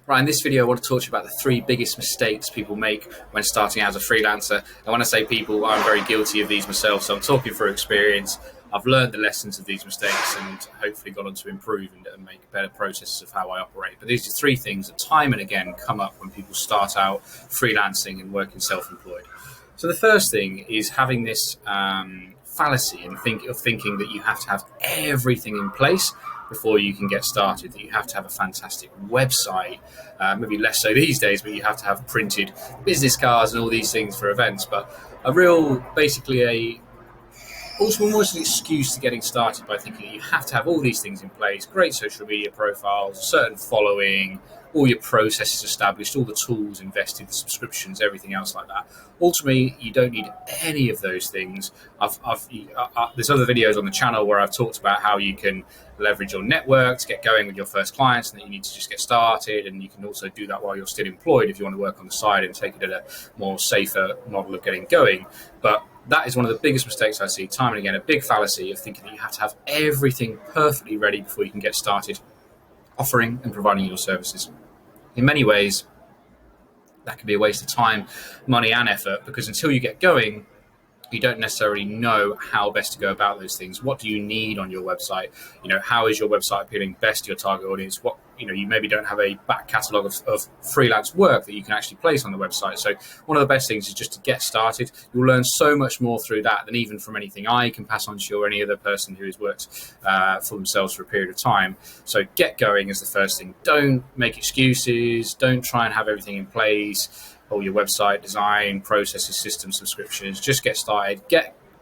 Right, in this video, I want to talk to you about the three biggest mistakes people make when starting out as a freelancer. And when I say people, I'm very guilty of these myself, so I'm talking through experience. I've learned the lessons of these mistakes and hopefully got on to improve and make better processes of how I operate. But these are three things that time and again come up when people start out freelancing and working self-employed. So the first thing is having this fallacy and thinking that you have to have everything in place before you can get started, that you have to have a fantastic website, maybe less so these days, but you have to have printed business cards and all these things for events. But almost an excuse to getting started by thinking that you have to have all these things in place, great social media profiles, a certain following, all your processes established, all the tools invested, the subscriptions, everything else like that. Ultimately, you don't need any of those things. There's other videos on the channel where I've talked about how you can leverage your network to get going with your first clients, and that you need to just get started. And you can also do that while you're still employed if you want to work on the side and take it at a more safer model of getting going. But that is one of the biggest mistakes I see time and again, a big fallacy of thinking that you have to have everything perfectly ready before you can get started offering and providing your services. In many ways, that can be a waste of time, money, and effort, because until you get going, you don't necessarily know how best to go about those things. What do you need on your website? How is your website appealing best to your target audience? You maybe don't have a back catalogue of freelance work that you can actually place on the website. So one of the best things is just to get started. You'll learn so much more through that than even from anything I can pass on to you or any other person who has worked for themselves for a period of time. So get going is the first thing. Don't make excuses. Don't try and have everything in place. All your website design, processes, systems, subscriptions. Just get started.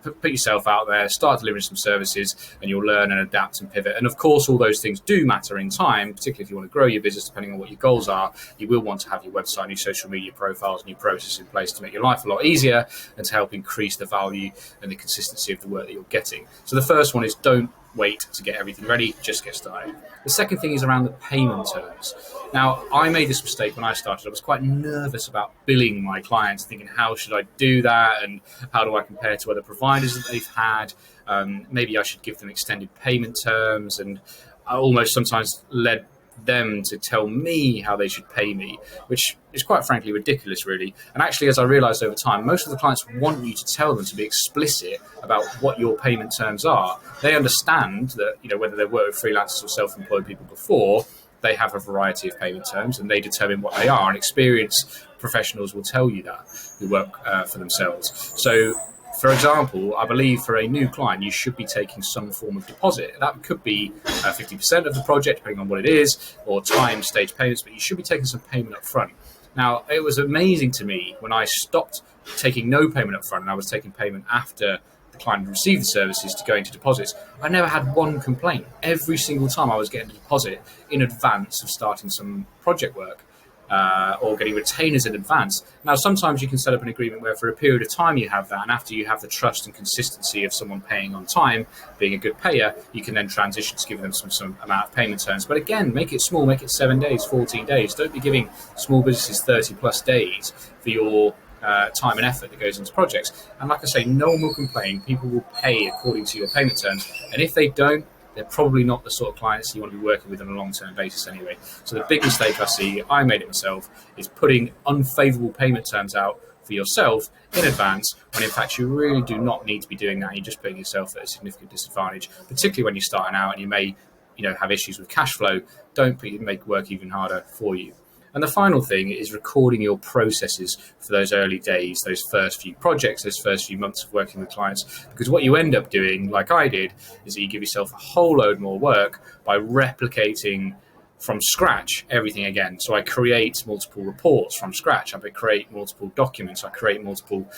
Put yourself out there, start delivering some services, and you'll learn and adapt and pivot. And of course, all those things do matter in time, particularly if you want to grow your business, depending on what your goals are. You will want to have your website, your social media profiles, and your processes in place to make your life a lot easier and to help increase the value and the consistency of the work that you're getting. So the first one is don't wait to get everything ready, just get started. The second thing is around the payment terms. Now, I made this mistake when I started. I was quite nervous about billing my clients, thinking, how should I do that? And how do I compare to other providers that they've had? Maybe I should give them extended payment terms. And I almost sometimes led them to tell me how they should pay me, which is quite frankly ridiculous, really. And actually, as I realized over time, most of the clients want you to tell them to be explicit about what your payment terms are. They understand that, whether they've worked with freelancers or self-employed people before, they have a variety of payment terms and they determine what they are. And experienced professionals will tell you that, who work for themselves. So, for example, I believe for a new client, you should be taking some form of deposit. That could be 50% of the project, depending on what it is, or time, stage payments, but you should be taking some payment up front. Now, it was amazing to me when I stopped taking no payment up front and I was taking payment after the client received the services to go into deposits. I never had one complaint. Every single time I was getting a deposit in advance of starting some project work. Or getting retainers in advance. Now, sometimes you can set up an agreement where for a period of time you have that, and after you have the trust and consistency of someone paying on time, being a good payer, you can then transition to giving them some amount of payment terms. But again, make it small, make it 7 days, 14 days. Don't be giving small businesses 30 plus days for your time and effort that goes into projects. And like I say, no one will complain. People will pay according to your payment terms. And if they don't, they're probably not the sort of clients you want to be working with on a long-term basis anyway. So the big mistake I made it myself, is putting unfavorable payment terms out for yourself in advance, when in fact you really do not need to be doing that. You're just putting yourself at a significant disadvantage, particularly when you're starting out and you may have issues with cash flow. Don't make work even harder for you. And the final thing is recording your processes for those early days, those first few projects, those first few months of working with clients. Because what you end up doing, like I did, is that you give yourself a whole load more work by replicating from scratch everything again. So I create multiple reports from scratch. I create multiple documents. I create multiple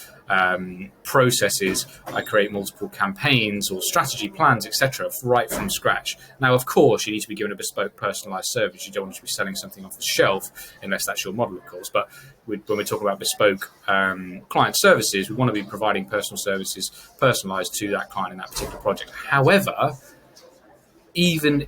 processes. I create multiple campaigns or strategy plans, etc., right from scratch. Now, of course, you need to be given a bespoke, personalized service. You don't want to be selling something off the shelf unless that's your model, of course. But when we talk about bespoke client services, we want to be providing personal services personalized to that client in that particular project. However, even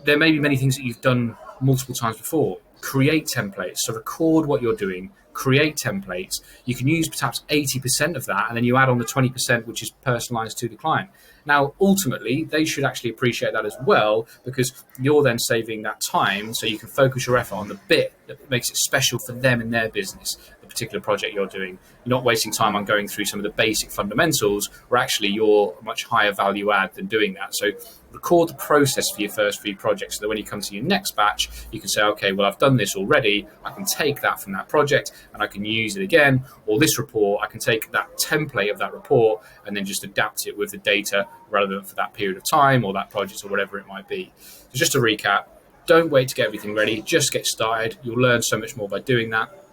there may be many things that you've done multiple times before. Create templates. So record what you're doing, create templates. You can use perhaps 80% of that, and then you add on the 20%, which is personalized to the client. Now, ultimately, they should actually appreciate that as well, because you're then saving that time so you can focus your effort on the bit that makes it special for them in their business, the particular project you're doing. You're not wasting time on going through some of the basic fundamentals, where actually you're a much higher value add than doing that. So record the process for your first few projects, so that when you come to your next batch, you can say, okay, well, I've done this already. I can take that from that project and I can use it again. Or this report, I can take that template of that report and then just adapt it with the data relevant for that period of time or that project or whatever it might be. So just to recap, don't wait to get everything ready. Just get started. You'll learn so much more by doing that.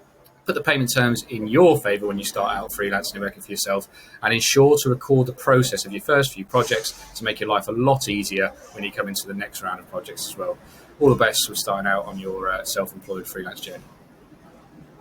Put the payment terms in your favor when you start out freelancing and working for yourself, and ensure to record the process of your first few projects to make your life a lot easier when you come into the next round of projects as well. All the best with starting out on your self-employed freelance journey.